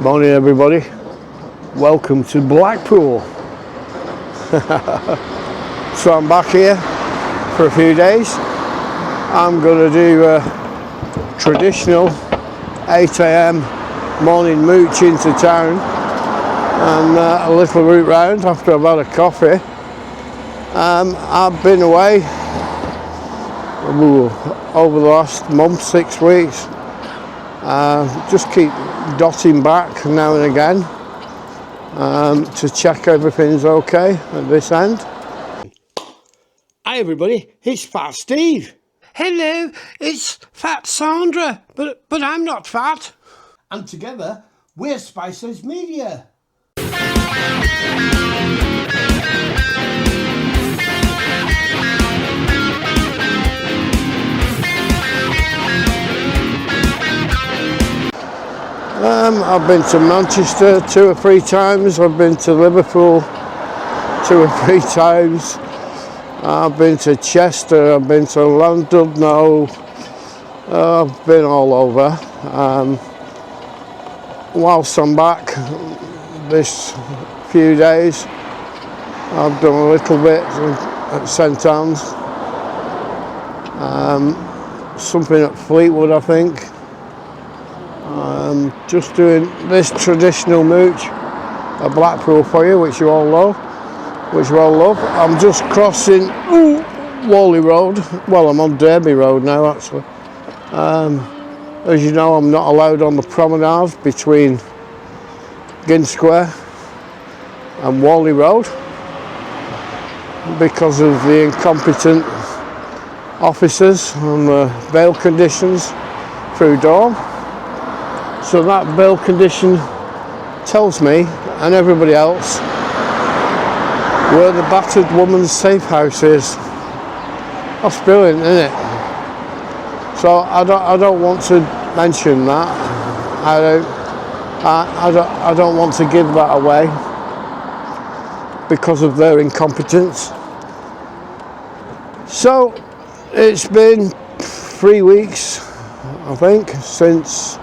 Morning everybody, welcome to Blackpool. So I'm back here for a few days. I'm going to do a traditional 8 AM morning mooch into town and a little route round after I've had a coffee. I've been away over the last month, 6 weeks. Just keep dotting back now and again to check everything's okay at this end. Hi everybody, it's Fat Steve. Hello, it's Fat Sandra, but I'm not fat. And together we're Spicehead Media. I've been to Manchester 2 or 3 times, I've been to Liverpool 2 or 3 times, I've been to Chester, I've been to Llandudno, I've been all over. Whilst I'm back this few days, I've done a little bit at St Anne's, something at Fleetwood I think. Just doing this traditional mooch at Blackpool for you, which you all love. I'm just crossing Whalley Road. Well, I'm on Derby Road now actually. As you know, I'm not allowed on the Promenade between Ginn Square and Whalley Road because of the incompetent officers and the bail conditions through Dawn. So that bail condition tells me and everybody else where the battered woman's safe house is. That's brilliant, isn't it? So I don't want to mention that. I don't want to give that away because of their incompetence. So it's been 3 weeks, I think, since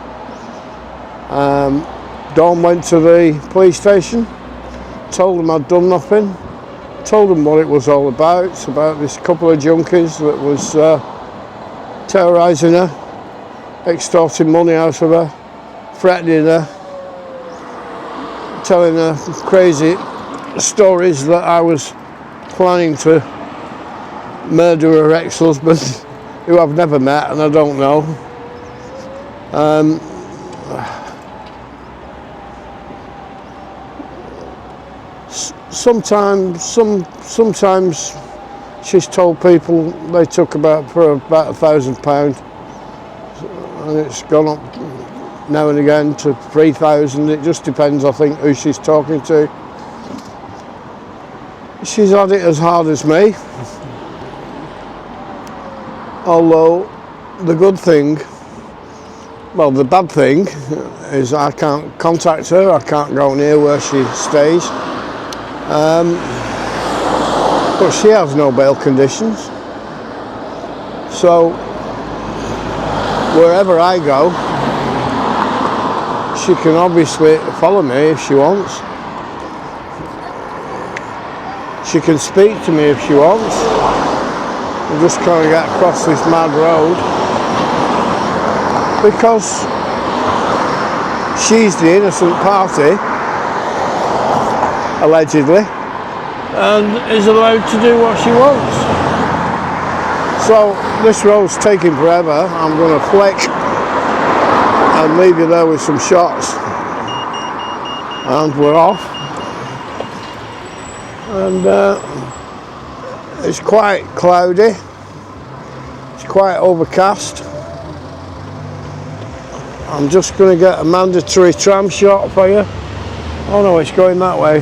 Dawn went to the police station, told them I'd done nothing, told them what it was all about. It's about this couple of junkies that was terrorising her, extorting money out of her, threatening her, telling her crazy stories that I was planning to murder her ex-husband, who I've never met and I don't know. Sometimes she's told people they took about £1,000 and it's gone up now and again to 3,000. It just depends, I think, who she's talking to. She's had it as hard as me, although the bad thing is I can't contact her, I can't go near where she stays. But she has no bail conditions, so wherever I go she can obviously follow me if she wants. She can speak to me if she wants. I'm just trying to get across this mad road because she's the innocent party, allegedly, and is allowed to do what she wants. So this road's taking forever. I'm going to flick and leave you there with some shots, and we're off. And it's quite cloudy, it's quite overcast. I'm just going to get a mandatory tram shot for you. Oh no, it's going that way.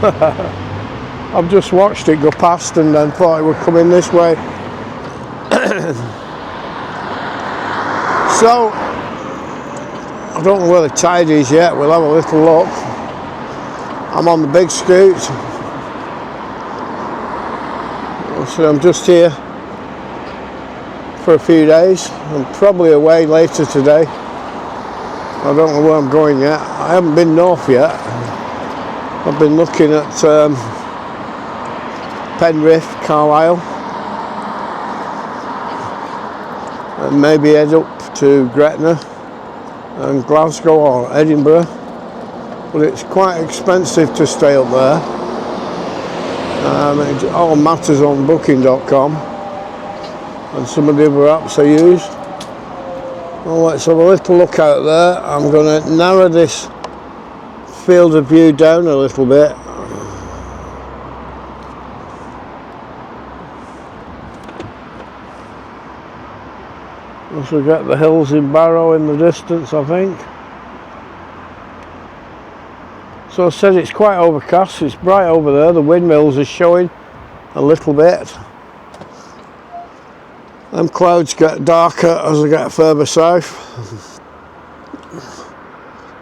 I've just watched it go past and then thought it would come in this way. So I don't know where the tide is yet, we'll have a little look. I'm on the big scoot, so I'm just here for a few days. I'm probably away later today. I don't know where I'm going yet. I haven't been north yet. I've been looking at Penrith, Carlisle, and maybe head up to Gretna and Glasgow or Edinburgh, but it's quite expensive to stay up there. It all matters on booking.com and some of the other apps I use. Well, let's have a little look out there. I'm going to narrow this field of view down a little bit. Also get the hills in Barrow in the distance, I think. So I said it's quite overcast, it's bright over there, the windmills are showing a little bit. Them clouds get darker as I get further south.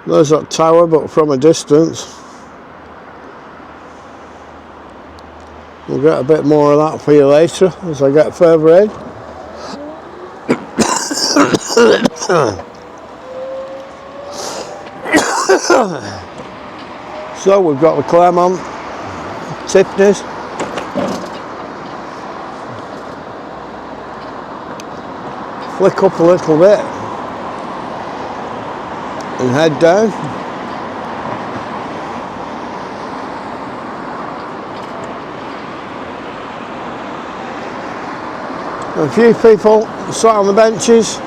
There's that tower, but from a distance. We'll get a bit more of that for you later as I get further in. So we've got the Claremont, Tiffany's, flick up a little bit and head down. A few people sat on the benches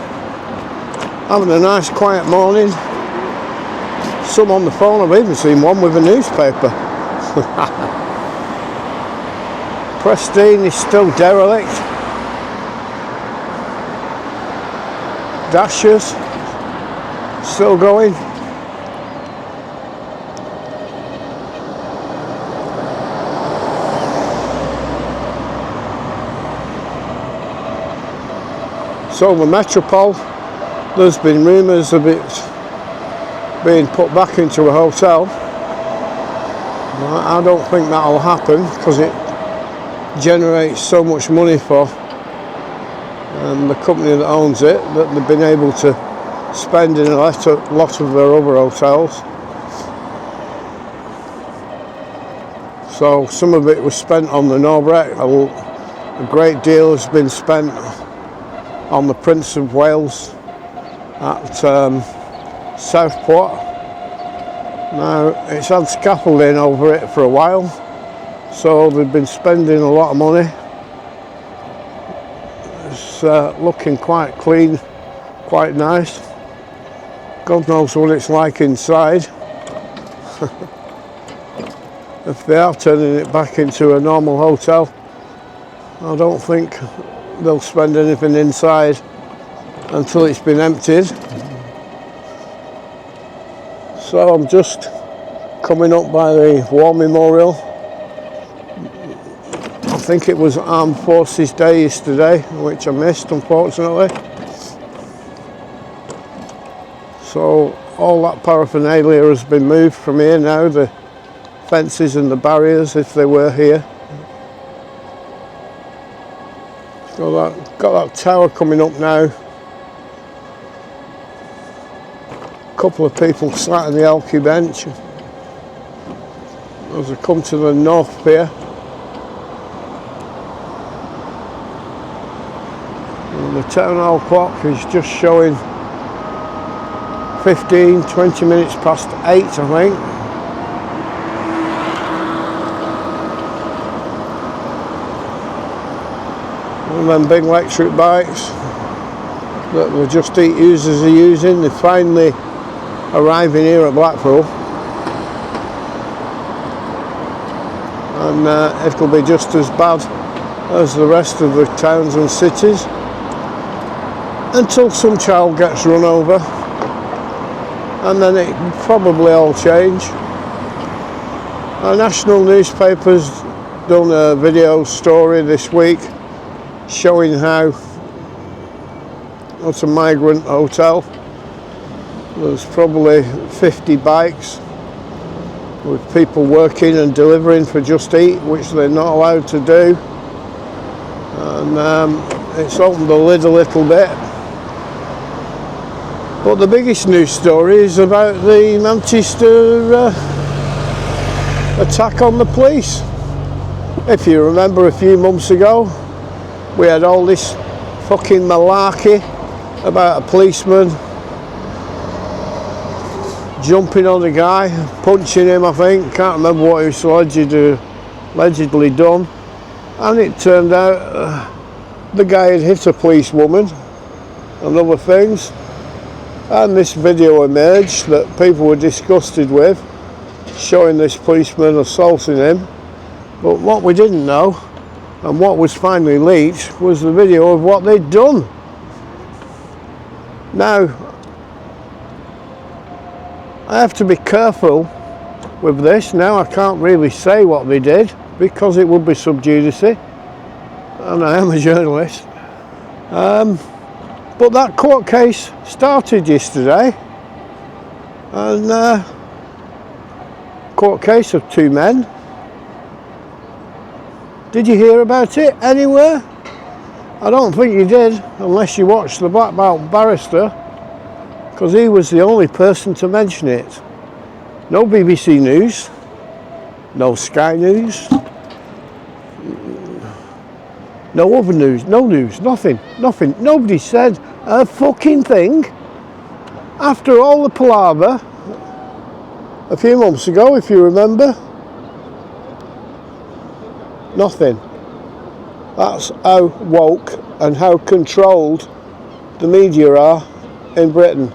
having a nice quiet morning. Some on the phone. I've even seen one with a newspaper. Prestine is still derelict. Dashers still going. So the Metropole, there's been rumours of it being put back into a hotel. I don't think that'll happen because it generates so much money for the company that owns it that they've been able to spend in a lot of their other hotels. So some of it was spent on the Norbreck. A great deal has been spent on the Prince of Wales at Southport. Now it's had scaffolding over it for a while, so they've been spending a lot of money. It's looking quite clean, quite nice. God knows what it's like inside. If they are turning it back into a normal hotel, I don't think they'll spend anything inside until it's been emptied. So I'm just coming up by the War Memorial. I think it was Armed Forces Day yesterday, which I missed unfortunately. So all that paraphernalia has been moved from here now, the fences and the barriers if they were here. So got that tower coming up now. Couple of people sat on the Elkie bench as I come to the North Pier. And the town hall clock is just showing 20 minutes past 8, I think. One of them big electric bikes that the Just Eat users are using, they finally arriving here at Blackpool, and it'll be just as bad as the rest of the towns and cities until some child gets run over, and then it will probably all change. Our national newspaper's done a video story this week showing how it's a migrant hotel. There's probably 50 bikes with people working and delivering for Just Eat, which they're not allowed to do. And it's opened the lid a little bit. But the biggest news story is about the Manchester attack on the police. If you remember a few months ago, we had all this fucking malarkey about a policeman jumping on a guy, punching him, I think. Can't remember what he was allegedly done. And it turned out the guy had hit a policewoman and other things. And this video emerged that people were disgusted with, showing this policeman assaulting him. But what we didn't know, and what was finally leaked, was the video of what they'd done. Now, I have to be careful with this. Now I can't really say what they did because it would be sub judice, and I am a journalist. But that court case started yesterday, and court case of two men. Did you hear about it anywhere? I don't think you did, unless you watched the Black Belt Barrister, because he was the only person to mention it. No BBC News, no Sky News, no other news, no news, nothing. Nobody said a fucking thing. After all the palaver a few months ago, if you remember, nothing. That's how woke and how controlled the media are in Britain.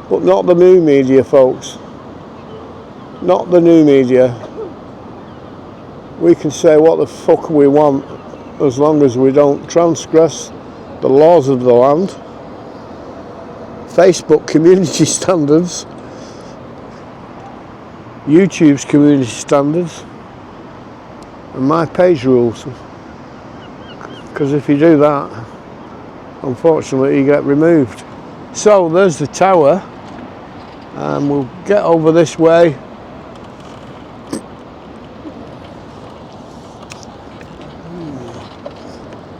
But not the new media, folks. Not the new media. We can say what the fuck we want as long as we don't transgress the laws of the land, Facebook community standards, YouTube's community standards, and my page rules. Because if you do that, unfortunately you get removed. So there's the tower, and we'll get over this way.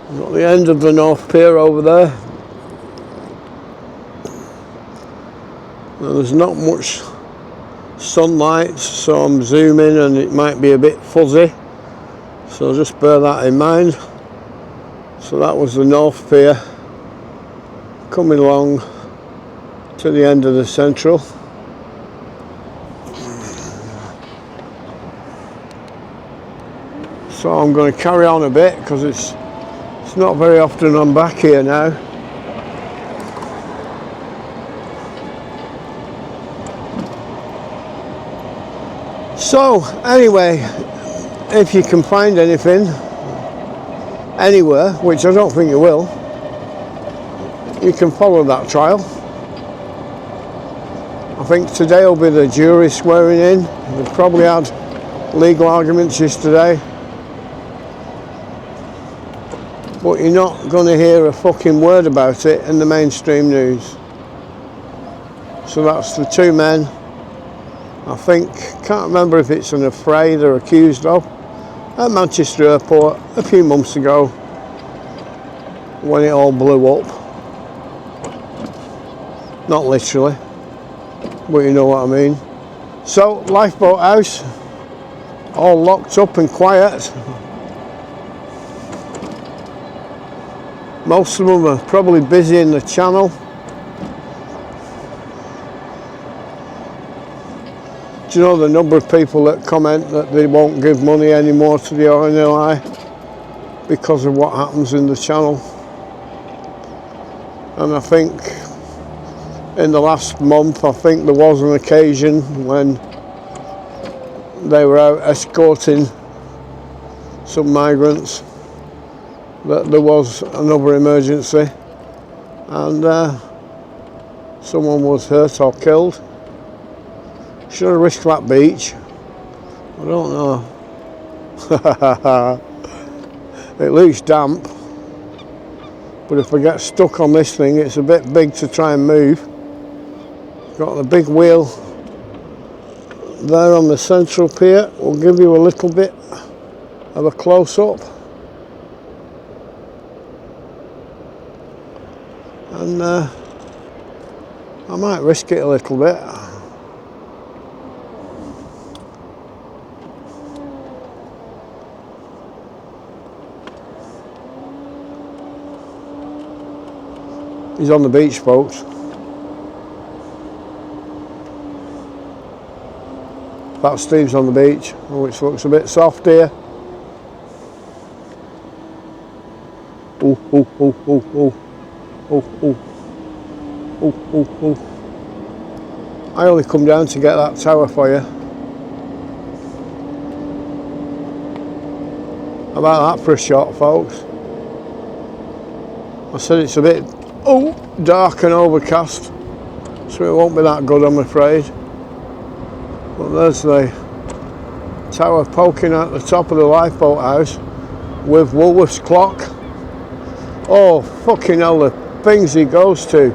We've got the end of the North Pier over there. Now, there's not much sunlight, so I'm zooming and it might be a bit fuzzy, so just bear that in mind. So that was the North Pier coming along to the end of the Central. So I'm going to carry on a bit because it's not very often I'm back here now. So anyway, if you can find anything anywhere, which I don't think you will, you can follow that trial. I think today will be the jury swearing in. They've probably had legal arguments yesterday. But you're not going to hear a fucking word about it in the mainstream news. So that's the two men, I think, can't remember if it's an affray they're accused of, at Manchester Airport a few months ago when it all blew up. Not literally, but you know what I mean. So, lifeboat house, all locked up and quiet. Most of them are probably busy in the channel. Do you know the number of people that comment that they won't give money anymore to the RNLI because of what happens in the channel? And I think in the last month, I think there was an occasion when they were out escorting some migrants, that there was another emergency and someone was hurt or killed. Should have risked that beach? I don't know. It looks damp, but if I get stuck on this thing, it's a bit big to try and move. Got the big wheel there on the Central Pier. We'll give you a little bit of a close-up. And I might risk it a little bit. He's on the beach, folks. That Steve's on the beach, which looks a bit soft here. Oh, oh, oh, oh, oh. Oh, oh. Oh, oh, oh. I only come down to get that tower for you. How about that for a shot, folks? I said it's a bit dark and overcast, so it won't be that good, I'm afraid. But there's the tower poking out the top of the lifeboat house with Woolworths clock. Oh, fucking hell, the things he goes to.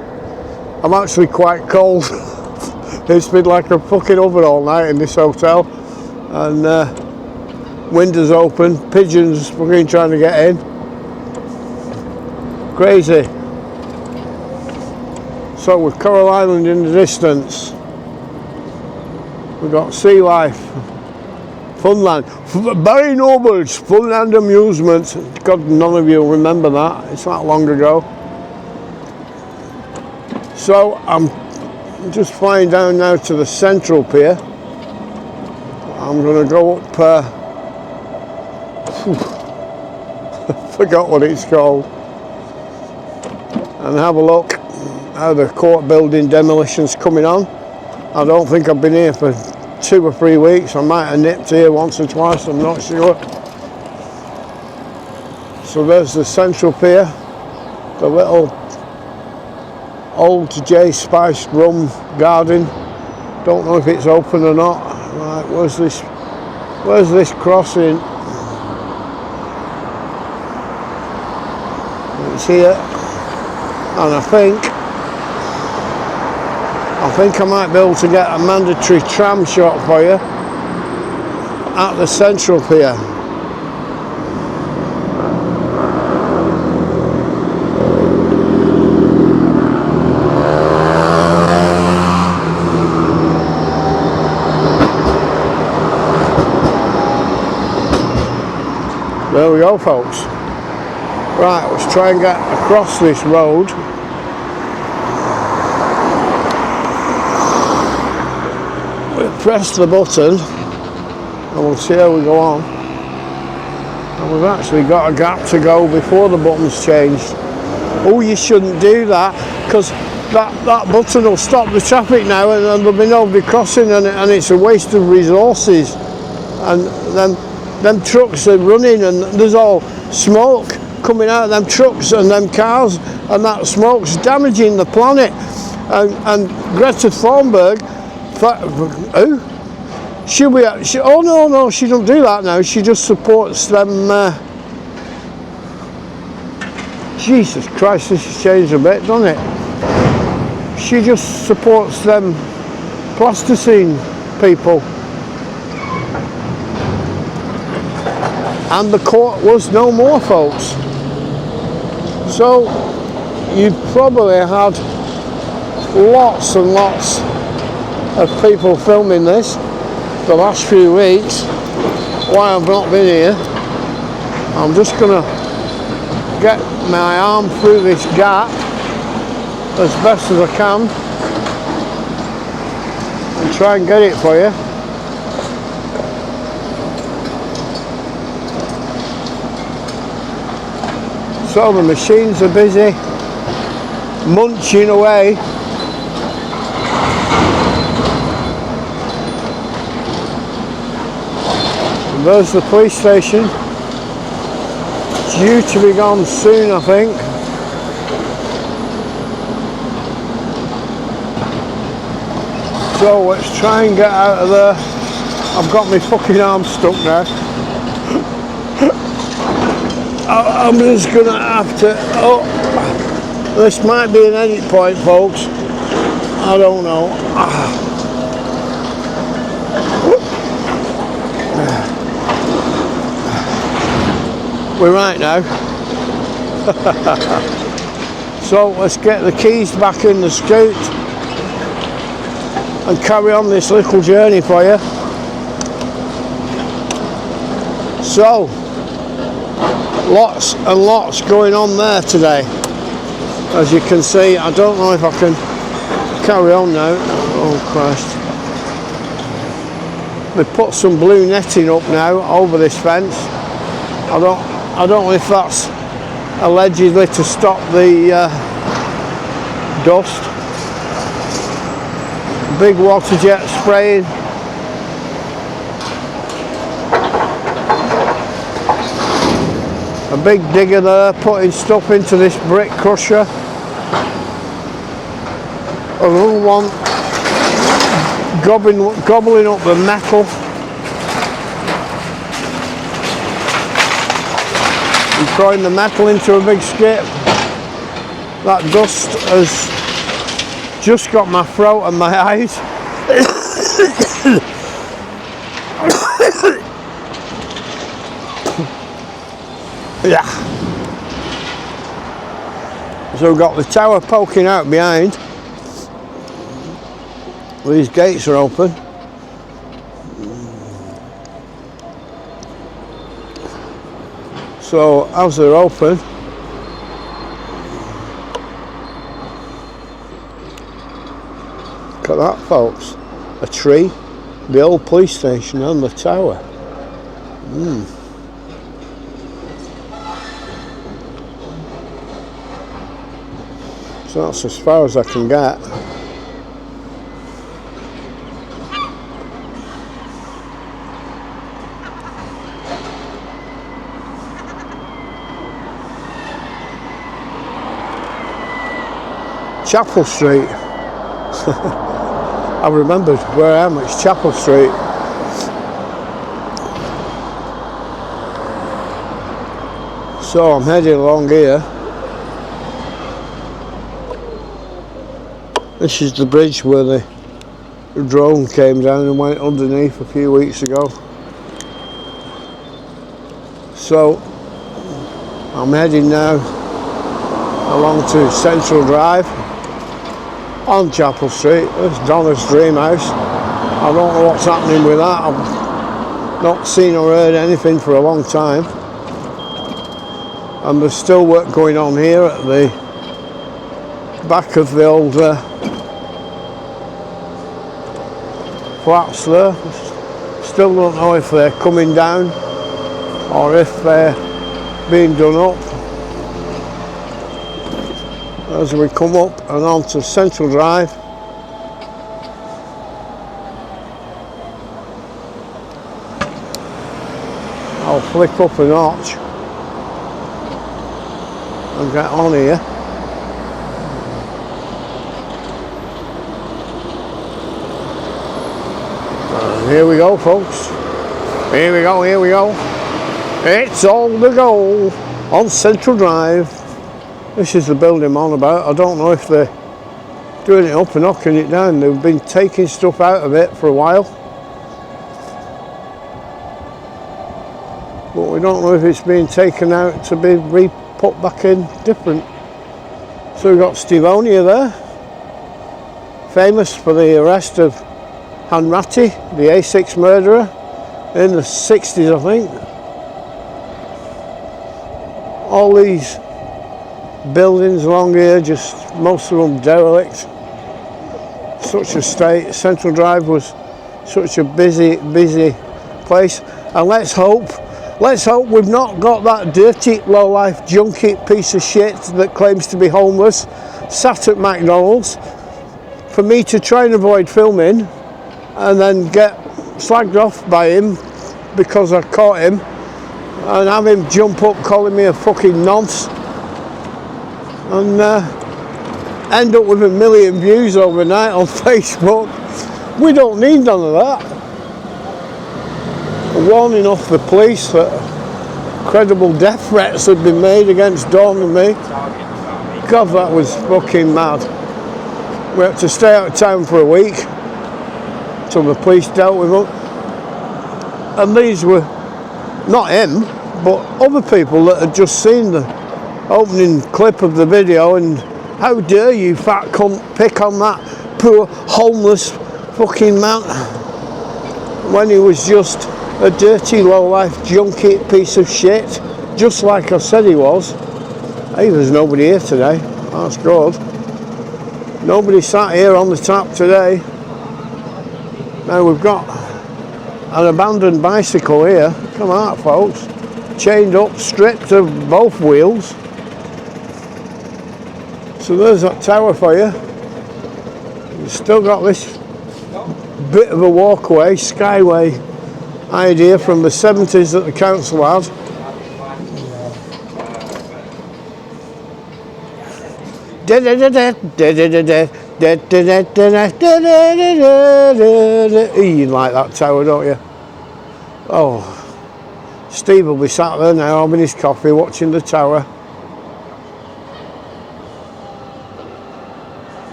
I'm actually quite cold. It's been like a fucking oven all night in this hotel. And windows open, pigeons fucking trying to get in. Crazy. So with Coral Island in the distance, we've got Sea Life, Funland, Barry Noble's Funland Amusement. God, none of you remember that. It's that long ago. So I'm just flying down now to the Central Pier. I'm going to go up, forgot what it's called, and have a look how the court building demolition's coming on. I don't think I've been here for 2 or 3 weeks. I might have nipped here once or twice, I'm not sure. So there's the Central Pier, the little old J Spice rum garden. Don't know if it's open or not. Right, where's this crossing? It's here, and I think I might be able to get a mandatory tram shot for you at the Central Pier. There we go, folks. Right, let's try and get across this road. We'll press the button and we'll see how we go on. And we've actually got a gap to go before the button's changed. Oh, you shouldn't do that, because that button will stop the traffic now, and there'll be nobody crossing, and it's a waste of resources. And them trucks are running, and there's all smoke coming out of them trucks and them cars, and that smoke's damaging the planet. And Greta Thunberg, oh no, she don't do that now. She just supports them. Jesus Christ, this has changed a bit, doesn't it? She just supports them plasticine people. And the court was no more, folks. So you've probably had lots and lots of people filming this the last few weeks while I've not been here. I'm just gonna get my arm through this gap as best as I can and try and get it for you. So the machines are busy munching away. And there's the police station. It's due to be gone soon, I think. So let's try and get out of there. I've got my fucking arm stuck now. I'm just gonna have to, this might be an edit point, folks. I don't know. We're right now. So let's get the keys back in the scoot and carry on this little journey for you. So, lots and lots going on there today. As you can see, I don't know if I can carry on now. Oh Christ. They put some blue netting up now over this fence. I don't know if that's allegedly to stop the dust. Big water jet spraying. A big digger there putting stuff into this brick crusher. Another one gobbling up the metal. And throwing the metal into a big skip. That dust has just got my throat and my eyes. Yeah. So we've got the tower poking out behind. These gates are open. So as they're open, look at that, folks. A tree, the old police station and the tower. So that's as far as I can get. Chapel Street. I remembered where I am, it's Chapel Street. So I'm heading along here. This is the bridge where the drone came down and went underneath a few weeks ago. So I'm heading now along to Central Drive on Chapel Street. There's Donna's dream house. I don't know what's happening with that. I've not seen or heard anything for a long time. And there's still work going on here at the back of the old flats there. Still don't know if they're coming down or if they're being done up. As we come up and onto Central Drive, I'll flick up a notch and get on here. And here we go, folks. Here we go, here we go. It's all the go on Central Drive. This is the building I'm on about. I don't know if they're doing it up or knocking it down. They've been taking stuff out of it for a while. But we don't know if it's being taken out to be re-put back in different. So we've got Stevonia there. Famous for the arrest of Hanratty, the A6 murderer, in the 60s, I think. All these buildings along here, just most of them derelict. Such a state. Central Drive was such a busy place. And let's hope we've not got that dirty, low-life, junky piece of shit that claims to be homeless sat at McDonald's for me to try and avoid filming and then get slagged off by him because I caught him and have him jump up calling me a fucking nonce and end up with 1 million views overnight on Facebook. We don't need none of that. A warning off the police that credible death threats had been made against Dawn and me. God, that was fucking mad. We had to stay out of town for a week till the police dealt with them. And these were not him, but other people that had just seen the opening clip of the video and how dare you fat cunt pick on that poor homeless fucking man, when he was just a dirty, low-life, junky piece of shit, just like I said he was. Hey, there's nobody here today. That's good. Nobody sat here on the tap today. Now we've got an abandoned bicycle here. Come on, folks. Chained up, stripped of both wheels. So there's that tower for you. You've still got this bit of a walkway, skyway idea from the 70s that the council had. You like that tower, don't you? Oh, Steve will be sat there now having his coffee, watching the tower.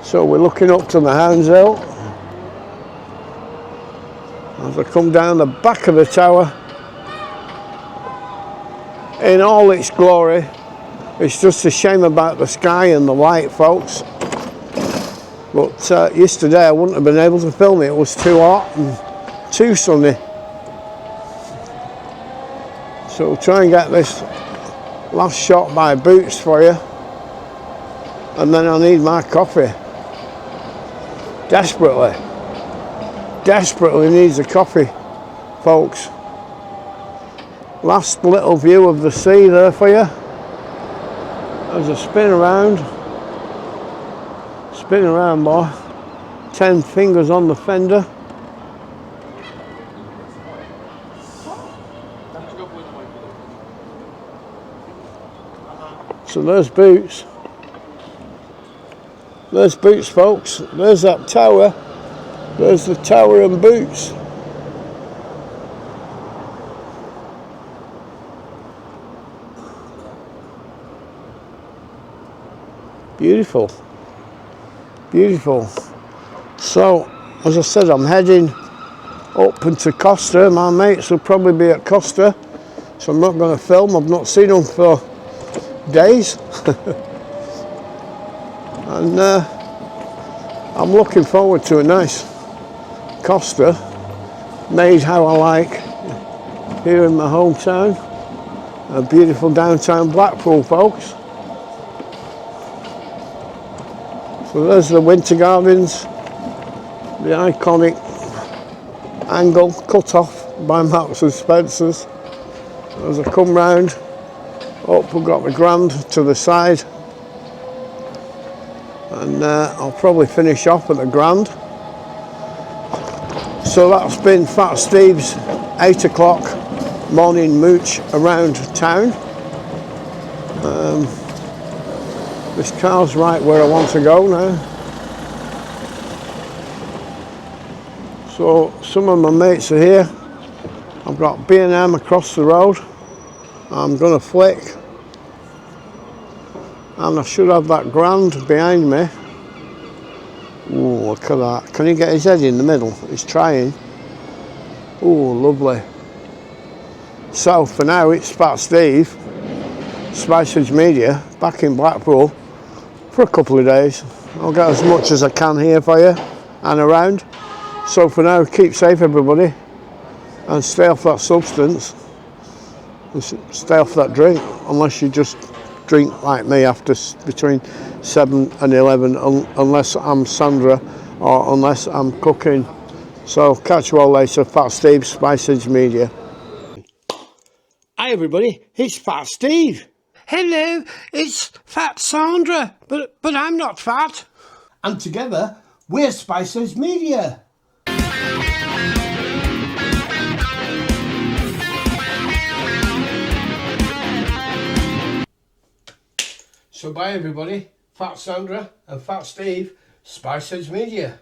So we're looking up to the Hounds Hill as I come down the back of the tower in all its glory. It's just a shame about the sky and the light, folks. But yesterday I wouldn't have been able to film it. It was too hot and too sunny. So we'll try and get this last shot by Boots for you. And then I need my coffee. Desperately needs a coffee, folks. Last little view of the sea there for you. As I spin around, boy. 10 fingers on the fender. So there's Boots. There's Boots, folks. There's that tower. There's the tower and Boots. Beautiful. Beautiful. So, as I said, I'm heading up into Costa. My mates will probably be at Costa. So I'm not going to film. I've not seen them for days. And I'm looking forward to a nice Costa, made how I like, here in my hometown. A beautiful downtown Blackpool, folks. So there's the Winter Gardens, the iconic angle cut off by Marks and Spencer's. As I come round, up we've got the Grand to the side. And I'll probably finish off at the Grand. So that's been Fat Steve's 8 o'clock morning mooch around town. This car's right where I want to go now. So some of my mates are here. I've got B&M across the road. I'm going to flick. And I should have that Grand behind me. Ooh, look at that. Can he get his head in the middle? He's trying. Ooh, lovely. So for now it's Fat Steve, Spicehead Media, back in Blackpool for a couple of days. I'll get as much as I can here for you and around. So for now, keep safe everybody and stay off that substance. Stay off that drink, unless you just drink like me after between 7 and 11, unless I'm Sandra or unless I'm cooking. So catch you all later. Fat Steve, Spicehead Media. Hi everybody, it's Fat Steve. Hello, it's Fat Sandra, but I'm not fat. And together, we're Spicehead Media. So bye everybody, Fat Sandra and Fat Steve, Spicehead Media.